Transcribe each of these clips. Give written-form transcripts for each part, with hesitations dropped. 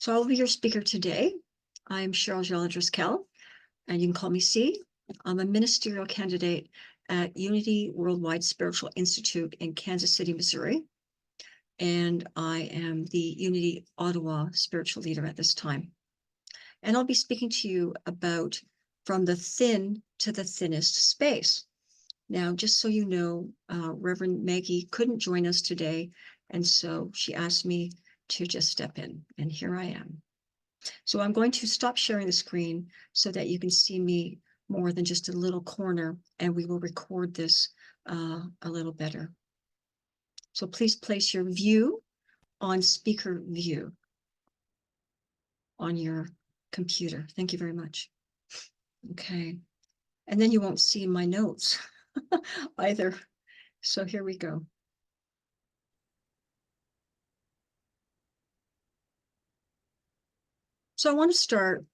So I'll be your speaker today. I'm Cheryl Driskell, and you can call me C. I'm a ministerial candidate at Unity Worldwide Spiritual Institute in Kansas City, Missouri. And I am the Unity Ottawa spiritual leader at this time. And I'll be speaking to you about from the thin to the thinnest space. Now, just so you know, Reverend Maggie couldn't join us today, and so she asked me to just step in, and here I am. So I'm going to stop sharing the screen so that you can see me more than just a little corner, and we will record this a little better. So please place your view on speaker view on your computer. Thank you very much. Okay. And then you won't see my notes either. So here we go. So I want to start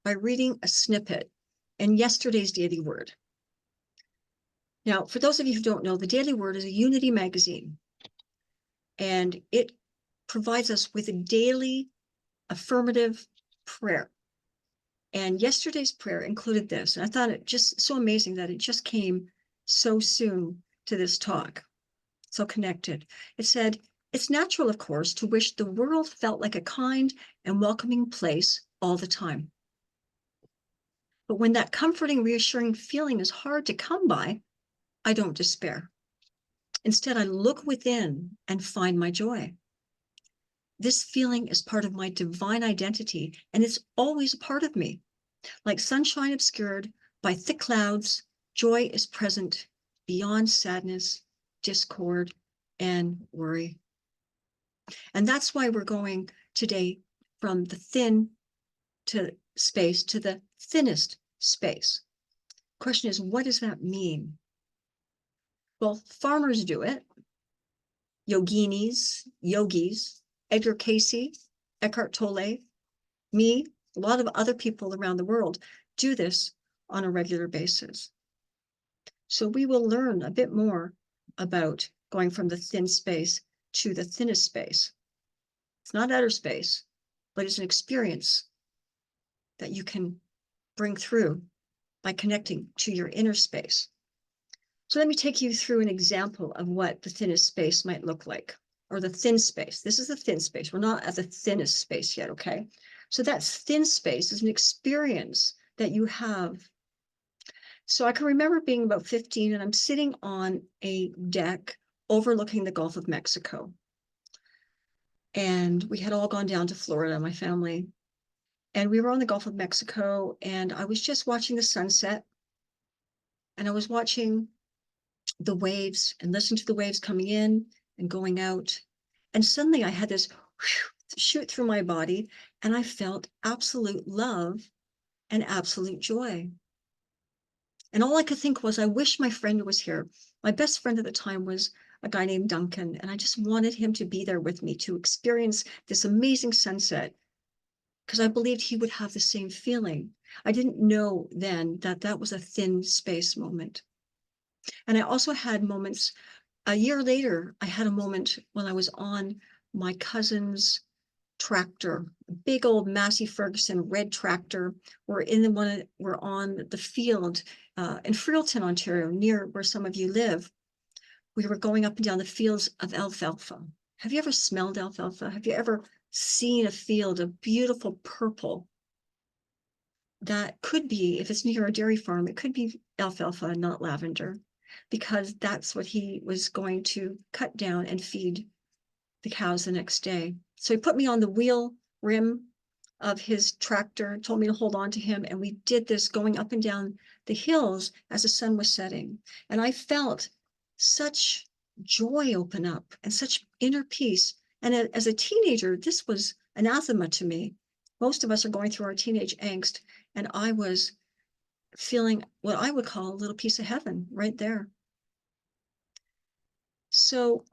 by reading a snippet in yesterday's Daily Word. Now, for those of you who don't know, the Daily Word is a Unity magazine, and it provides us with a daily affirmative prayer. And yesterday's prayer included this, and I thought it just so amazing that it just came so soon to this talk, so connected. It said, "It's natural, of course, to wish the world felt like a kind and welcoming place all the time. But when that comforting, reassuring feeling is hard to come by, I don't despair. Instead, I look within and find my joy. This feeling is part of my divine identity, and it's always a part of me. Like sunshine obscured by thick clouds, joy is present beyond sadness, discord, and worry." And that's why we're going today from the thin to space to the thinnest space. Question is, what does that mean? Well, farmers do it. Yogis, Edgar Cayce, Eckhart Tolle, me, a lot of other people around the world do this on a regular basis. So we will learn a bit more about going from the thin space to the thinnest space. It's not outer space, but it's an experience that you can bring through by connecting to your inner space. So let me take you through an example of what the thinnest space might look like, or the thin space. This is the thin space. We're not at the thinnest space yet, okay? So that thin space is an experience that you have. So I can remember being about 15, and I'm sitting on a deck overlooking the Gulf of Mexico. And we had all gone down to Florida, my family. And we were on the Gulf of Mexico, and I was just watching the sunset. And I was watching the waves and listening to the waves coming in and going out. And suddenly I had this shoot through my body, and I felt absolute love and absolute joy. And all I could think was, I wish my friend was here. My best friend at the time was a guy named Duncan, and I just wanted him to be there with me to experience this amazing sunset, because I believed he would have the same feeling. I didn't know then that that was a thin space moment. And I also had moments, a year later, I had a moment when I was on my cousin's tractor, a big old Massey Ferguson red tractor. We're on the field in Freelton, Ontario, near where some of you live. We were going up and down the fields of alfalfa. Have you ever smelled alfalfa? Have you ever seen a field of beautiful purple? That could be, if it's near a dairy farm, it could be alfalfa, not lavender, because that's what he was going to cut down and feed the cows the next day. So he put me on the wheel rim of his tractor, told me to hold on to him, and we did this going up and down the hills as the sun was setting. And I felt such joy open up and such inner peace. And as a teenager, this was anathema to me. Most of us are going through our teenage angst, and I was feeling what I would call a little piece of heaven right there. So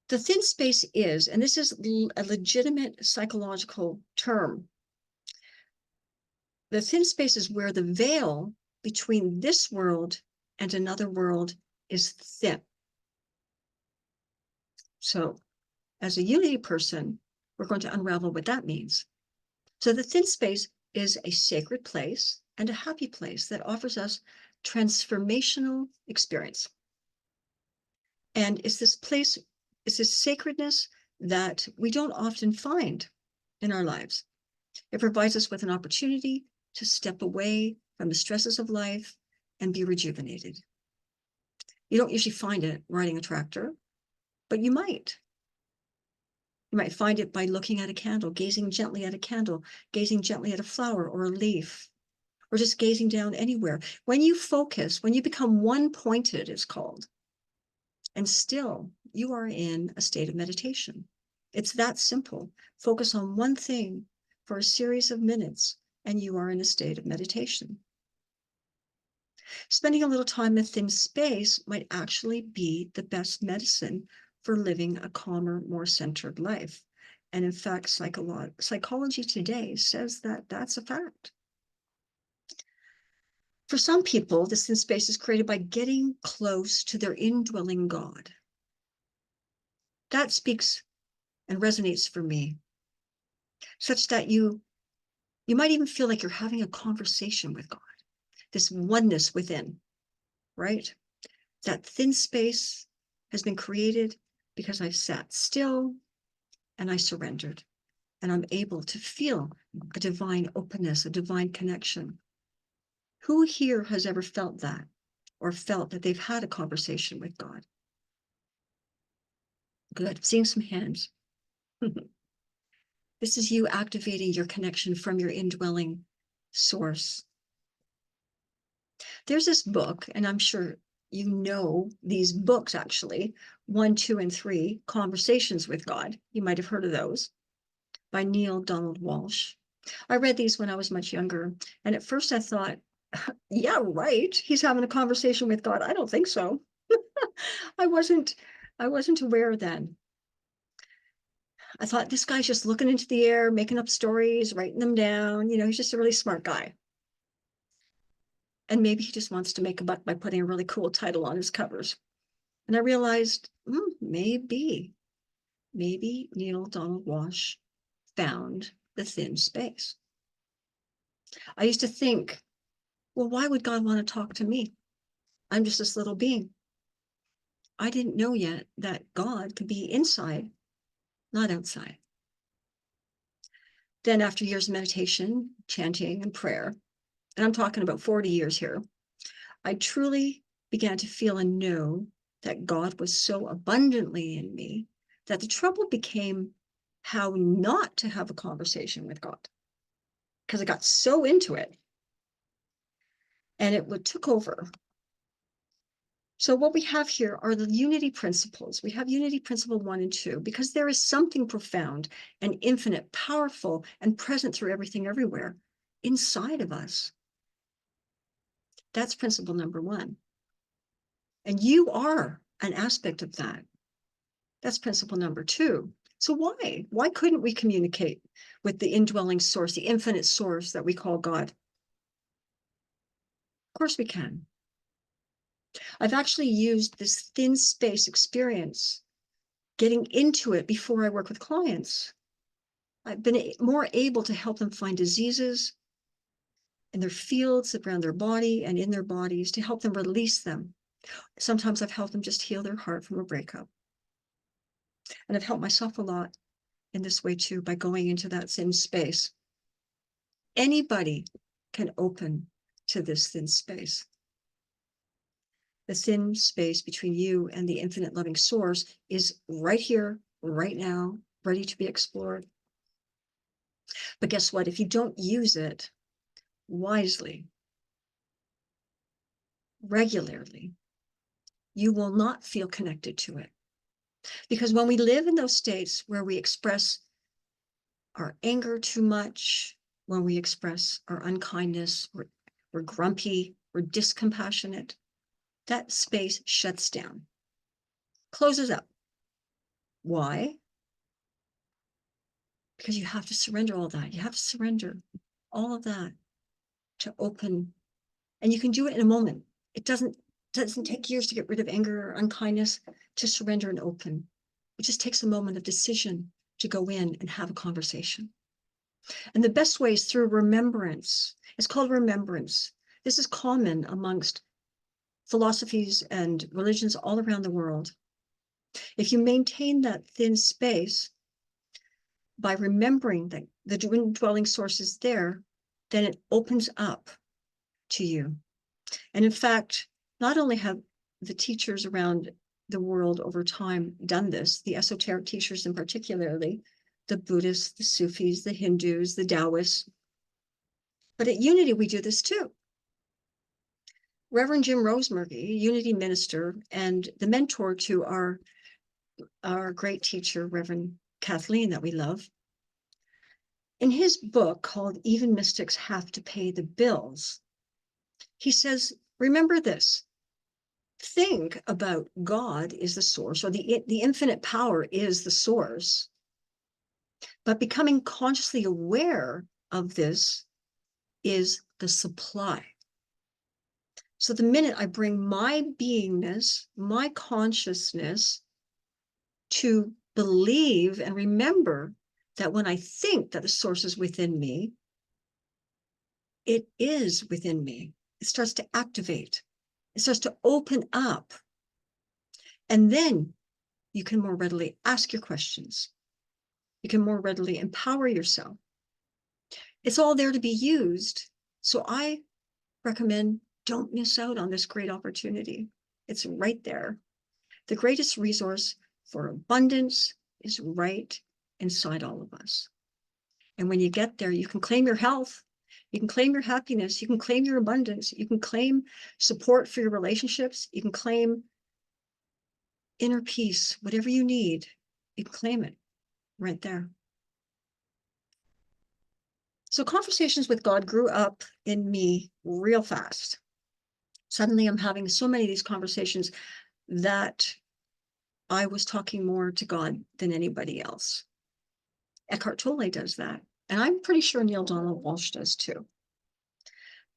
the thin space is, and this is a legitimate psychological term, the thin space is where the veil between this world and another world is thin. So as a Unity person, we're going to unravel what that means. So the thin space is a sacred place and a happy place that offers us transformational experience. And it's this place, it's this sacredness that we don't often find in our lives. It provides us with an opportunity to step away from the stresses of life and be rejuvenated. You don't usually find it riding a tractor, but you might. You might find it by looking at a candle, gazing gently at a candle, gazing gently at a flower or a leaf, or just gazing down anywhere. When you focus, when you become one-pointed, it's called, and still you are in a state of meditation. It's that simple. Focus on one thing for a series of minutes, and you are in a state of meditation. Spending a little time in thin space might actually be the best medicine for living a calmer, more centered life. And in fact, psychology today says that that's a fact. For some people, this thin space is created by getting close to their indwelling God. That speaks and resonates for me, such that you might even feel like you're having a conversation with God, this oneness within, right? That thin space has been created because I've sat still and I surrendered, and I'm able to feel a divine openness, a divine connection. Who here has ever felt that, or felt that they've had a conversation with God? Good, seeing some hands. This is you activating your connection from your indwelling source. There's this book, and I'm sure you know these books actually, 1, 2, and 3, Conversations with God. You might have heard of those, by Neale Donald Walsch. I read these when I was much younger, and at first I thought, yeah, right, he's having a conversation with God. I don't think so. I wasn't aware then. I thought, this guy's just looking into the air, making up stories, writing them down. He's just a really smart guy. And maybe he just wants to make a buck by putting a really cool title on his covers. And I realized, maybe Neale Donald Walsch found the thin space. I used to think, well, why would God want to talk to me? I'm just this little being. I didn't know yet that God could be inside, not outside. Then after years of meditation, chanting, and prayer, and I'm talking about 40 years here, I truly began to feel and know that God was so abundantly in me that the trouble became how not to have a conversation with God, because I got so into it and it took over. So what we have here are the unity principles. We have unity principle 1 and 2, because there is something profound and infinite, powerful, and present through everything, everywhere, inside of us. That's principle number 1. And you are an aspect of that. That's principle number 2. So why couldn't we communicate with the indwelling source, the infinite source that we call God? Of course we can. I've actually used this thin space experience, getting into it before I work with clients. I've been more able to help them find diseases in their fields around their body and in their bodies, to help them release them. Sometimes I've helped them just heal their heart from a breakup. And I've helped myself a lot in this way too, by going into that thin space. Anybody can open to this thin space. The thin space between you and the infinite loving source is right here, right now, ready to be explored. But guess what? If you don't use it wisely, regularly, you will not feel connected to it. Because when we live in those states where we express our anger too much, when we express our unkindness, we're grumpy, we're discompassionate, that space shuts down, closes up. Why? Because you have to surrender all that. You have to surrender all of that to open. And you can do it in a moment. It doesn't take years to get rid of anger or unkindness, to surrender and open. It just takes a moment of decision to go in and have a conversation. And the best way is through remembrance. It's called remembrance. This is common amongst philosophies and religions all around the world. If you maintain that thin space by remembering that the indwelling source is there, then it opens up to you. And in fact, not only have the teachers around the world over time done this, the esoteric teachers in particularly, the Buddhists, the Sufis, the Hindus, the Taoists, but at Unity, we do this too. Reverend Jim Rosemurgy, Unity minister and the mentor to our great teacher, Reverend Kathleen, that we love, in his book called Even Mystics Have to Pay the Bills, he says, remember this, think about God is the source, or the infinite power is the source, but becoming consciously aware of this is the supply. So the minute I bring my beingness, my consciousness to believe and remember that when I think that the source is within me, it is within me. It starts to activate. It starts to open up. And then you can more readily ask your questions. You can more readily empower yourself. It's all there to be used. So I recommend don't miss out on this great opportunity. It's right there. The greatest resource for abundance is right inside all of us. And when you get there, you can claim your health, you can claim your happiness, you can claim your abundance, you can claim support for your relationships, you can claim inner peace, whatever you need, you can claim it right there. So conversations with God grew up in me real fast. Suddenly I'm having so many of these conversations that I was talking more to God than anybody else. Eckhart Tolle does that. And I'm pretty sure Neil Donald Walsh does too.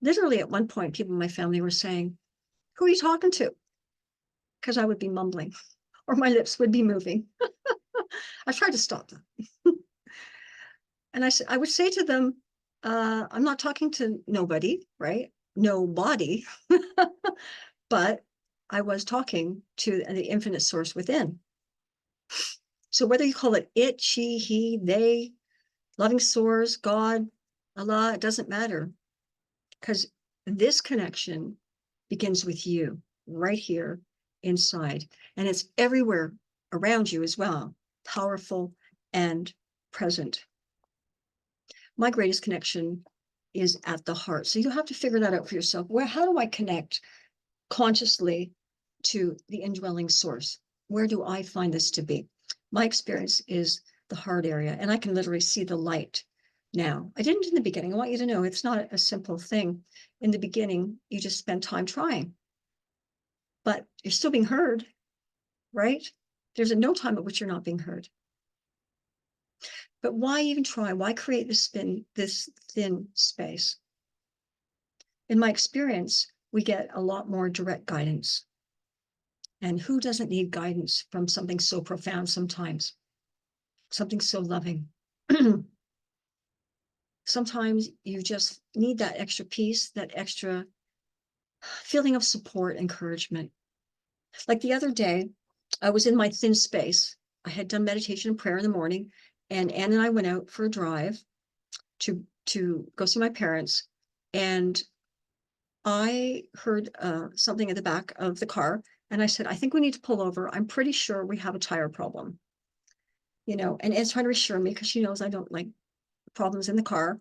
Literally at one point, people in my family were saying, who are you talking to? Because I would be mumbling or my lips would be moving. I tried to stop them. And I would say to them, I'm not talking to nobody, right? Nobody. But I was talking to the infinite source within. So whether you call it it, she, he, they, loving source, God, Allah, it doesn't matter. Because this connection begins with you right here inside. And it's everywhere around you as well, powerful and present. My greatest connection is at the heart. So you have to figure that out for yourself. How do I connect consciously to the indwelling source? Where do I find this to be? My experience is the heart area, and I can literally see the light now. I didn't in the beginning. I want you to know it's not a simple thing. In the beginning, you just spend time trying, but you're still being heard, right? There's no time at which you're not being heard. But why even try? Why create this thin space? In my experience, we get a lot more direct guidance. And who doesn't need guidance from something so profound sometimes? Something so loving. Sometimes you just need that extra peace, that extra feeling of support, encouragement. Like the other day, I was in my thin space. I had done meditation and prayer in the morning, and Anne and I went out for a drive to go see my parents. And I heard something at the back of the car. And I said, I think we need to pull over. I'm pretty sure we have a tire problem. You know, and Anne's trying to reassure me because she knows I don't like problems in the car.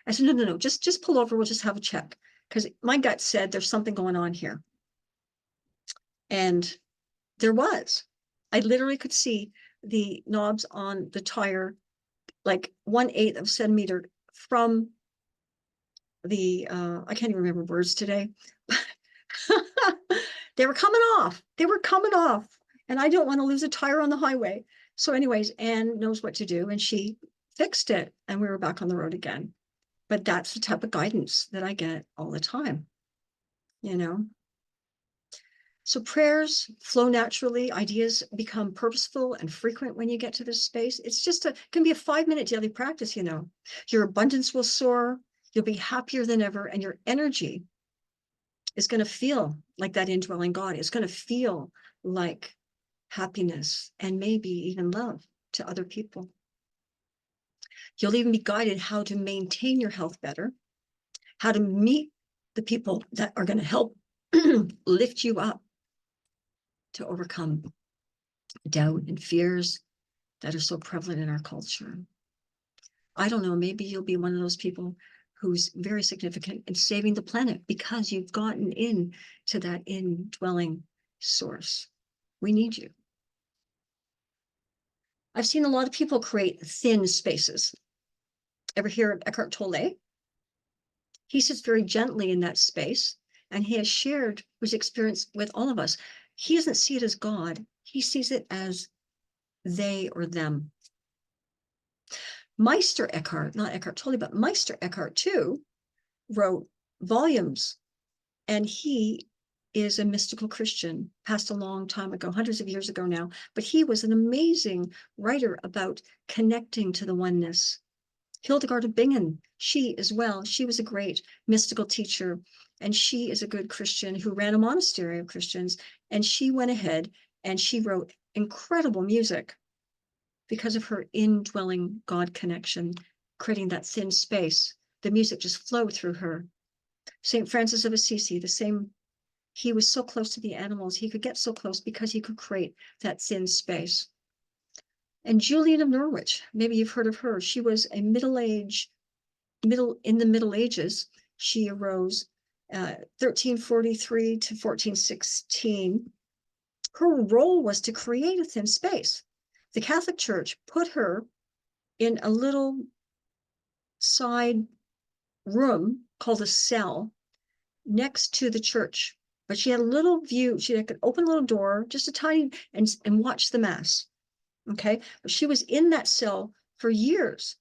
I said, no, just pull over. We'll just have a check. Because my gut said there's something going on here. And there was. I literally could see the knobs on the tire, like 1/8 of a centimeter from the, I can't even remember words today. They were coming off. They were coming off. And I don't want to lose a tire on the highway. So anyways, Anne knows what to do and she fixed it and we were back on the road again. But that's the type of guidance that I get all the time, you know? So prayers flow naturally. Ideas become purposeful and frequent when you get to this space. It's just can be a 5-minute daily practice, you know. Your abundance will soar. You'll be happier than ever. And your energy is going to feel like that indwelling God. It's going to feel like happiness and maybe even love to other people. You'll even be guided how to maintain your health better, how to meet the people that are going to help lift you up to overcome doubt and fears that are so prevalent in our culture. I don't know, maybe you'll be one of those people who's very significant in saving the planet because you've gotten in to that indwelling source. We need you. I've seen a lot of people create thin spaces. Ever hear of Eckhart Tolle? He sits very gently in that space, and he has shared his experience with all of us. He doesn't see it as God. He sees it as they or them. Meister Eckhart, not Eckhart Tolle, but Meister Eckhart too, wrote volumes, and he is a mystical Christian, passed a long time ago, hundreds of years ago now, but he was an amazing writer about connecting to the oneness. Hildegard of Bingen, she as well, she was a great mystical teacher, and she is a good Christian who ran a monastery of Christians, and she went ahead and she wrote incredible music because of her indwelling God connection, creating that thin space. The music just flowed through her. St. Francis of Assisi, the same. He was so close to the animals. He could get so close because he could create that thin space. And Julian of Norwich, maybe you've heard of her. She was a in the Middle Ages. She arose 1343 to 1416. Her role was to create a thin space. The Catholic Church put her in a little side room called a cell next to the church. But she had a little view. She had an open little door, just a tiny, and watch the mass. Okay, but she was in that cell for years.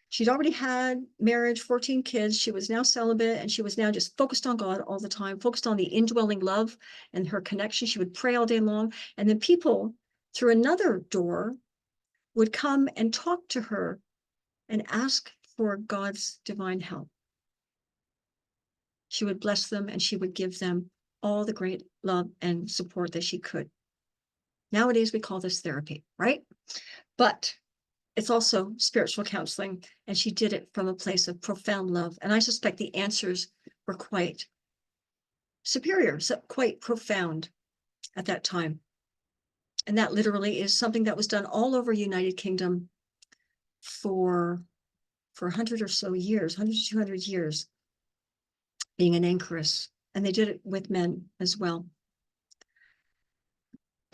She'd already had marriage, 14 kids. She was now celibate, and she was now just focused on God all the time, focused on the indwelling love and her connection. She would pray all day long. And then people through another door would come and talk to her and ask for God's divine help. She would bless them, and she would give them all the great love and support that she could. Nowadays, we call this therapy, right? But it's also spiritual counseling, and she did it from a place of profound love. And I suspect the answers were quite superior, so quite profound at that time. And that literally is something that was done all over United Kingdom for 100 or so years, 100 to 200 years, being an anchoress. And they did it with men as well.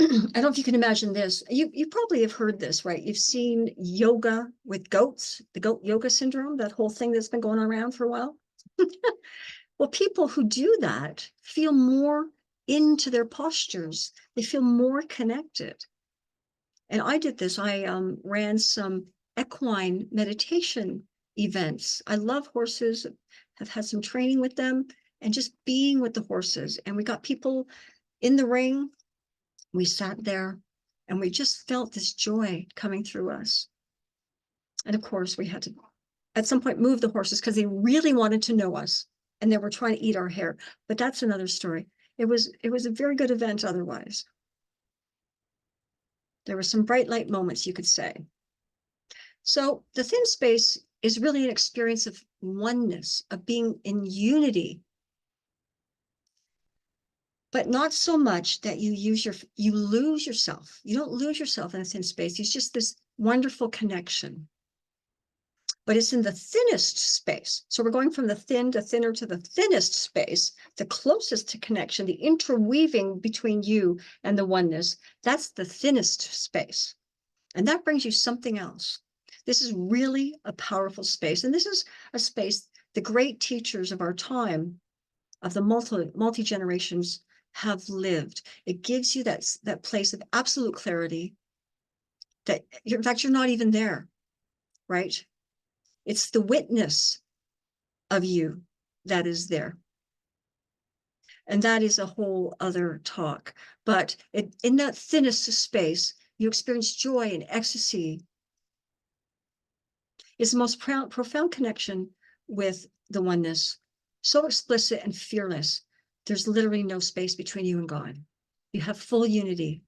I don't know if you can imagine this. You probably have heard this, right? You've seen yoga with goats, the goat yoga syndrome, that whole thing that's been going around for a while. Well, people who do that feel more into their postures. They feel more connected. And I did this. I ran some equine meditation events. I love horses, have had some training with them, and just being with the horses. And we got people in the ring. We sat there and we just felt this joy coming through us. And of course, we had to, at some point, move the horses because they really wanted to know us and they were trying to eat our hair. But that's another story. It was a very good event otherwise. There were some bright light moments, you could say. So the thin space is really an experience of oneness, of being in unity, but not so much that you lose yourself. You don't lose yourself in a thin space. It's just this wonderful connection. But it's in the thinnest space. So we're going from the thin to thinner to the thinnest space, the closest to connection, the interweaving between you and the oneness. That's the thinnest space. And that brings you something else. This is really a powerful space. And this is a space the great teachers of our time, of the multi-generations, have lived. It gives you that place of absolute clarity that in fact, you're not even there, right? It's the witness of you that is there. And that is a whole other talk. But in that thinnest space, you experience joy and ecstasy. It's the most profound connection with the oneness, so explicit and fearless. There's literally no space between you and God. You have full unity.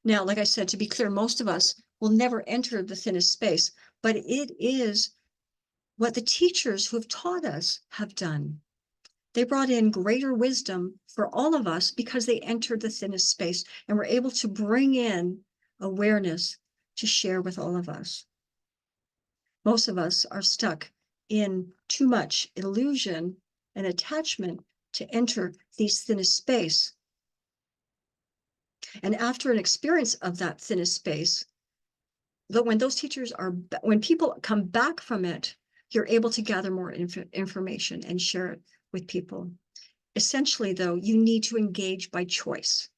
Now, like I said, to be clear, most of us will never enter the thinnest space, but it is what the teachers who have taught us have done. They brought in greater wisdom for all of us because they entered the thinnest space and were able to bring in awareness to share with all of us. Most of us are stuck in too much illusion and attachment to enter these thinnest space. And after an experience of that thinnest space, when those teachers when people come back from it, you're able to gather more information and share it with people. Essentially, though, you need to engage by choice,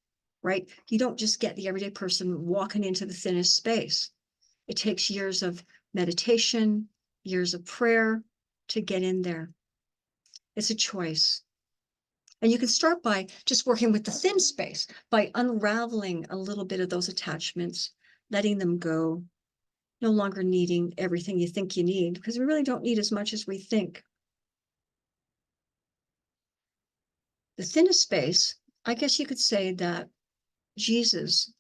right? You don't just get the everyday person walking into the thinnest space. It takes years of meditation, years of prayer to get in there. It's a choice. And you can start by just working with the thin space, by unraveling a little bit of those attachments, letting them go, no longer needing everything you think you need, because we really don't need as much as we think. The thinnest space, I guess you could say that Jesus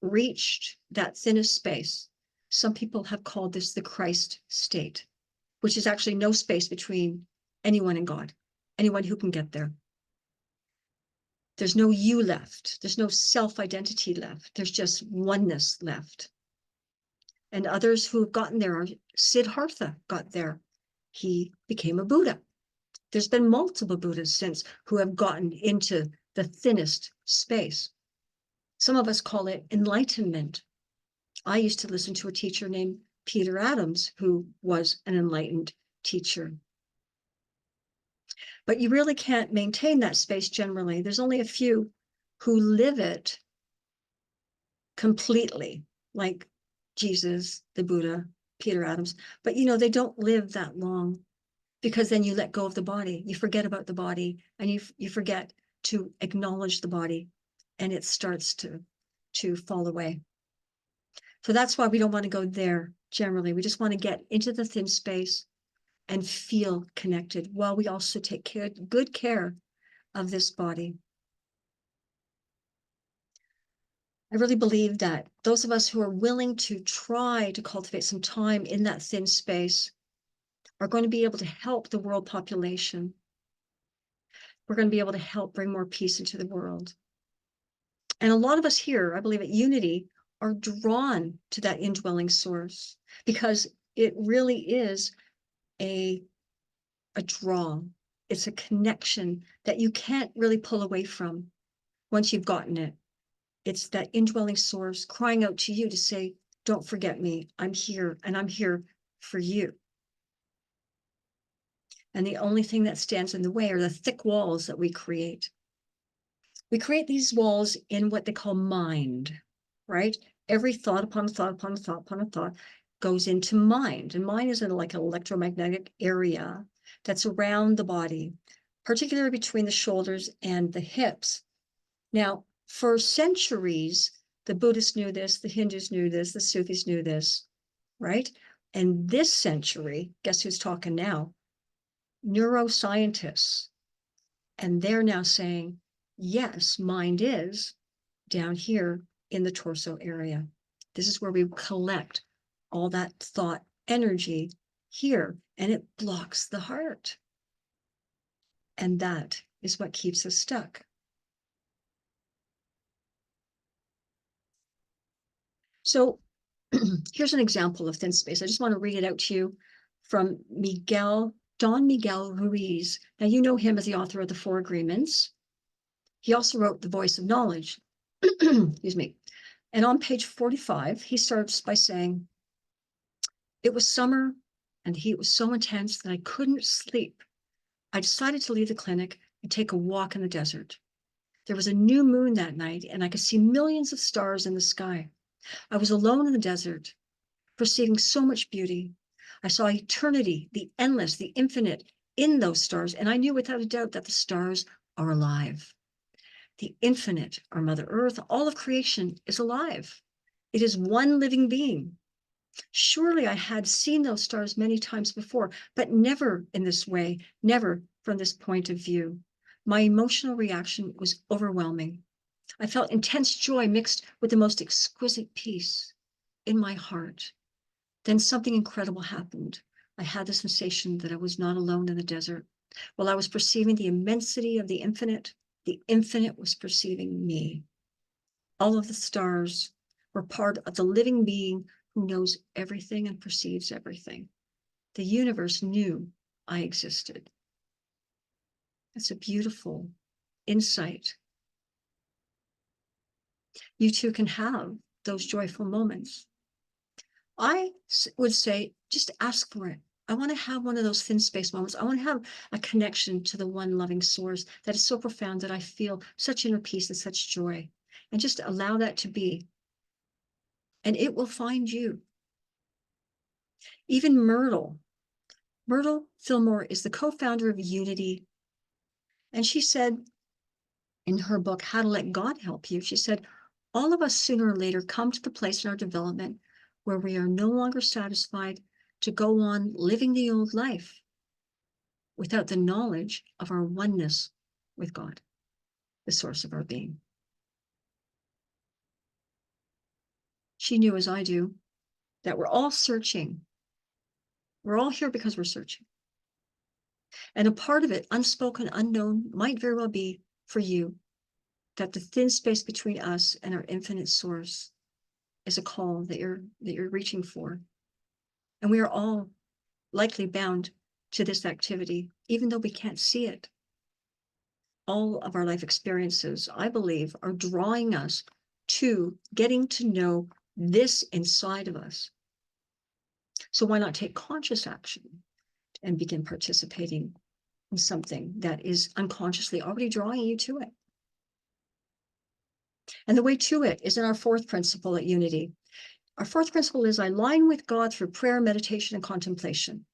reached that thinnest space. Some people have called this the Christ state, which is actually no space between anyone and God, anyone who can get there. There's no you left. There's no self-identity left. There's just oneness left. And others who have gotten there are Siddhartha got there. He became a Buddha. There's been multiple Buddhas since who have gotten into the thinnest space. Some of us call it enlightenment. I used to listen to a teacher named Peter Adams, who was an enlightened teacher. But you really can't maintain that space generally. There's only a few who live it completely, like Jesus, the Buddha, Peter Adams. But they don't live that long, because then you let go of the body. You forget about the body, and you forget to acknowledge the body, and it starts to fall away. So that's why we don't want to go there generally. We just want to get into the thin space and feel connected, while we also take good care of this body. I really believe that those of us who are willing to try to cultivate some time in that thin space are going to be able to help the world population. We're going to be able to help bring more peace into the world. And a lot of us here, I believe at Unity, are drawn to that indwelling source, because it really is a draw. It's a connection that you can't really pull away from once you've gotten it. It's that indwelling source crying out to you to say, don't forget me. I'm here, and I'm here for you. And the only thing that stands in the way are the thick walls that we create. We create these walls in what they call mind, right? Every thought upon a thought upon a thought upon a thought goes into mind. And mind is like an electromagnetic area that's around the body, particularly between the shoulders and the hips. Now, for centuries, the Buddhists knew this, the Hindus knew this, the Sufis knew this, right? And this century, guess who's talking now? Neuroscientists. And they're now saying, yes, mind is down here in the torso area. This is where we collect all that thought energy here, and it blocks the heart. And that is what keeps us stuck. So here's an example of thin space. I just want to read it out to you from Don Miguel Ruiz. Now, you know him as the author of the Four Agreements. He also wrote The Voice of Knowledge. Excuse me. And on page 45, he starts by saying, it was summer and the heat was so intense that I couldn't sleep. I decided to leave the clinic and take a walk in the desert. There was a new moon that night, and I could see millions of stars in the sky. I was alone in the desert, perceiving so much beauty. I saw eternity, the endless, the infinite in those stars, and I knew without a doubt that the stars are alive. The infinite, our Mother Earth, all of creation is alive. It is one living being. Surely I had seen those stars many times before, but never in this way, never from this point of view. My emotional reaction was overwhelming. I felt intense joy mixed with the most exquisite peace in my heart. Then something incredible happened. I had the sensation that I was not alone in the desert. While I was perceiving the immensity of the infinite was perceiving me. All of the stars were part of the living being who knows everything and perceives everything. The universe knew I existed. It's a beautiful insight. You too can have those joyful moments. I would say, just ask for it. I want to have one of those thin space moments. I want to have a connection to the one loving source that is so profound that I feel such inner peace and such joy. And just allow that to be. And it will find you. Even Myrtle Fillmore is the co-founder of Unity. And she said in her book, How to Let God Help You, she said, all of us sooner or later come to the place in our development where we are no longer satisfied to go on living the old life without the knowledge of our oneness with God, the source of our being. She knew, as I do, that we're all searching. We're all here because we're searching. And a part of it, unspoken, unknown, might very well be for you that the thin space between us and our infinite source is a call that you're reaching for. And we are all likely bound to this activity, even though we can't see it. All of our life experiences, I believe, are drawing us to getting to know this inside of us. So why not take conscious action and begin participating in something that is unconsciously already drawing you to it? And the way to it is in our fourth principle at Unity. Our fourth principle is align with God through prayer, meditation, and contemplation.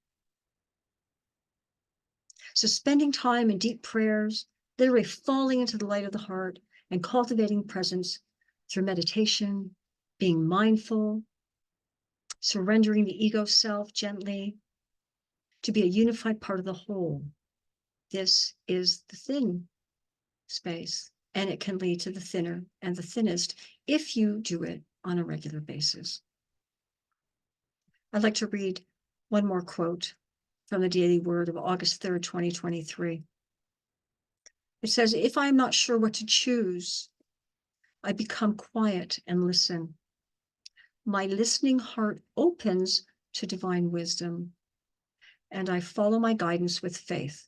So spending time in deep prayers, literally falling into the light of the heart and cultivating presence through meditation, being mindful, surrendering the ego self gently to be a unified part of the whole. This is the thin space, and it can lead to the thinner and the thinnest if you do it on a regular basis. I'd like to read one more quote from the Daily Word of August 3rd, 2023. It says, if I'm not sure what to choose, I become quiet and listen. My listening heart opens to divine wisdom, and I follow my guidance with faith.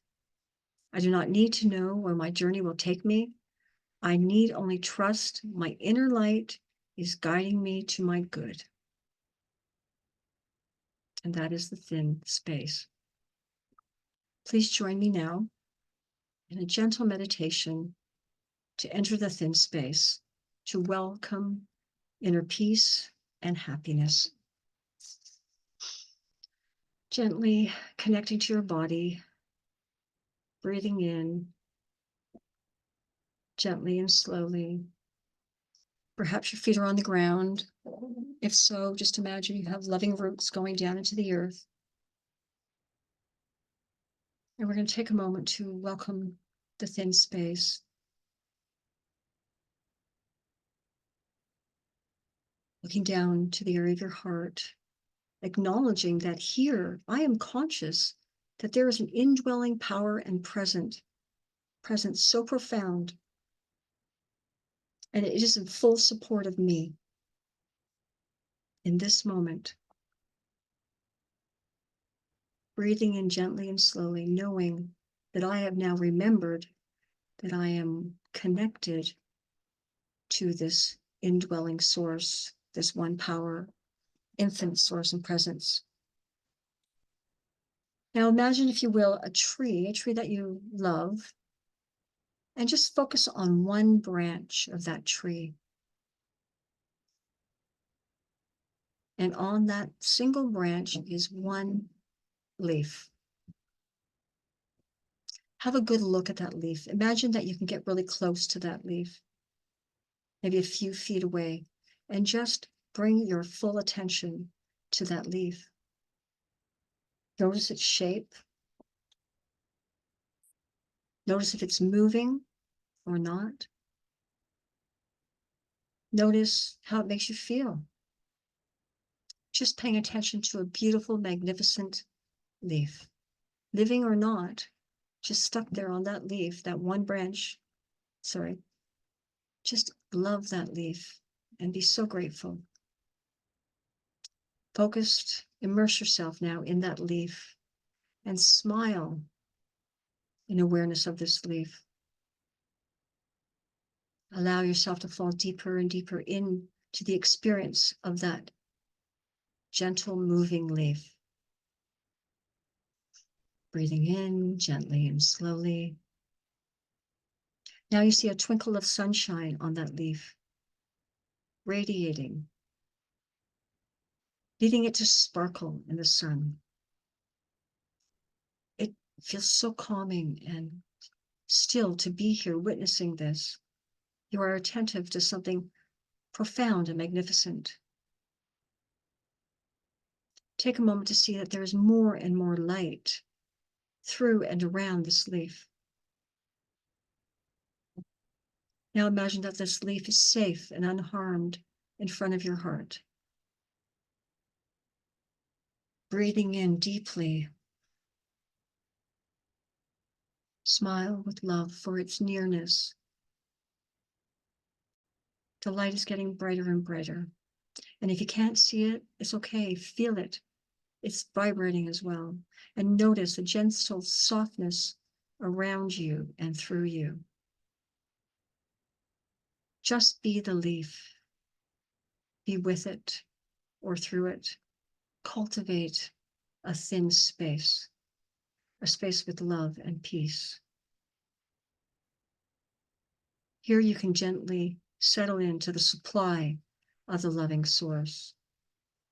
I do not need to know where my journey will take me. I need only trust my inner light is guiding me to my good. And that is the thin space. Please join me now in a gentle meditation to enter the thin space, to welcome inner peace and happiness. Gently connecting to your body, breathing in, gently and slowly. Perhaps your feet are on the ground. If so, just imagine you have loving roots going down into the earth. And we're going to take a moment to welcome the thin space. Looking down to the area of your heart, acknowledging that here I am conscious that there is an indwelling power and presence so profound, and it is in full support of me in this moment. Breathing in gently and slowly, knowing that I have now remembered that I am connected to this indwelling source, this one power, infinite source and presence. Now imagine, if you will, a tree that you love, and just focus on one branch of that tree. And on that single branch is one leaf. Have a good look at that leaf. Imagine that you can get really close to that leaf, maybe a few feet away, and just bring your full attention to that leaf. Notice its shape. Notice if it's moving or not. Notice how it makes you feel. Just paying attention to a beautiful, magnificent leaf, living or not, just stuck there on that leaf, that one branch. Sorry. Just love that leaf and be so grateful. Focused, immerse yourself now in that leaf and smile in awareness of this leaf. Allow yourself to fall deeper and deeper into the experience of that gentle moving leaf. Breathing in gently and slowly. Now you see a twinkle of sunshine on that leaf, radiating, leaving it to sparkle in the sun. It feels so calming and still to be here witnessing this. You are attentive to something profound and magnificent. Take a moment to see that there is more and more light through and around this leaf. Now imagine that this leaf is safe and unharmed in front of your heart. Breathing in deeply. Smile with love for its nearness. The light is getting brighter and brighter. And if you can't see it, it's okay. Feel it. It's vibrating as well. And notice the gentle softness around you and through you. Just be the leaf. Be with it or through it. Cultivate a thin space, a space with love and peace. Here you can gently settle into the supply of the loving source,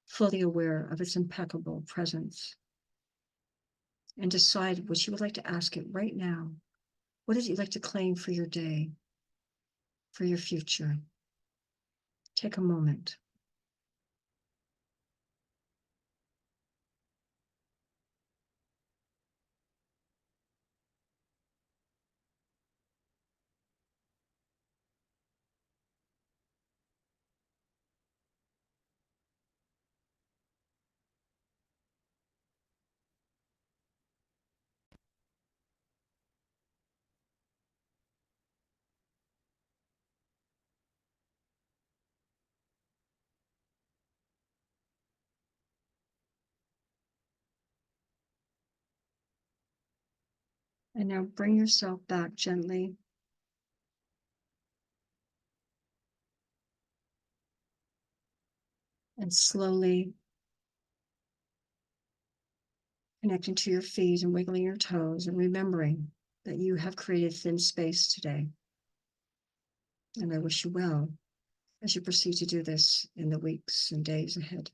fully aware of its impeccable presence, and decide what you would like to ask it right now. What is it you'd like to claim for your day, for your future? Take a moment. And now bring yourself back gently. And slowly connecting to your feet and wiggling your toes and remembering that you have created thin space today. And I wish you well as you proceed to do this in the weeks and days ahead.